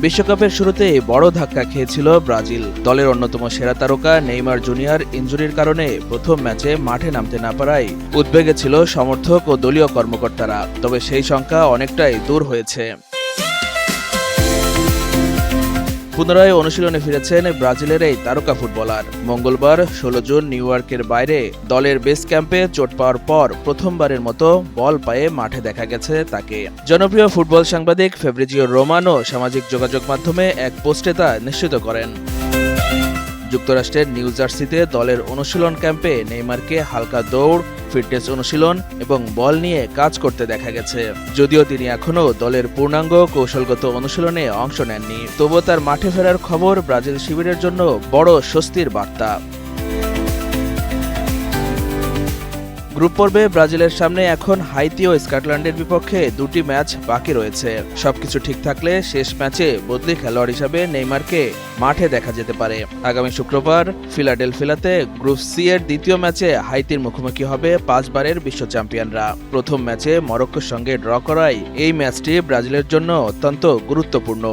বিশ্বকাপের শুরুতেই বড় ধাক্কা খেয়েছিল ব্রাজিল। দলের অন্যতম সেরা তারকা নেইমার জুনিয়র ইনজুরির কারণে প্রথম ম্যাচে মাঠে নামতে না পারায় উদ্বেগে ছিল সমর্থক ও দলীয় কর্মকর্তারা। তবে সেই শঙ্কা অনেকটাই দূর হয়েছে। পুনরায় অনুশীলনে ফিরেছেন ব্রাজিলের এই তারকা ফুটবলার। মঙ্গলবার ১৬ জুন নিউ ইয়র্কের বাইরে দলের বেস ক্যাম্পে চোট পাওয়ার পর প্রথমবারের মতো বল পায়ে মাঠে দেখা গেছে তাকে। জনপ্রিয় ফুটবল সাংবাদিক ফেব্রিজিও রোমানো সামাজিক যোগাযোগ মাধ্যমে এক পোস্টে তা নিশ্চিত করেন। যুক্তরাষ্ট্রের নিউ জার্সিতে দলের অনুশীলন ক্যাম্পে নেইমারকে হালকা দৌড়, ফিটনেস অনুশীলন এবং বল নিয়ে কাজ করতে দেখা গেছে। যদিও তিনি এখনও দলের পূর্ণাঙ্গ কৌশলগত অনুশীলনে অংশ নেননি, তবুও তার মাঠে ফেরার খবর ব্রাজিল শিবিরের জন্য বড় স্বস্তির বার্তা। গ্রুপ পর্বে ব্রাজিলের সামনে এখন হাইতি ও স্কটল্যান্ডের বিপক্ষে দুটি ম্যাচ বাকি রয়েছে। সবকিছু ঠিক থাকলে শেষ ম্যাচে বদলি খেলোয়াড় হিসাবে নেইমারকে মাঠে দেখা যেতে পারে। আগামী শুক্রবার ফিলাডেলফিয়াতে গ্রুপ সি এর দ্বিতীয় ম্যাচে হাইতির মুখোমুখি হবে 5 বারের বিশ্ব চ্যাম্পিয়নরা। প্রথম ম্যাচে মরক্কোর সঙ্গে ড্র করায় এই ম্যাচটি ব্রাজিলের জন্য অত্যন্ত গুরুত্বপূর্ণ।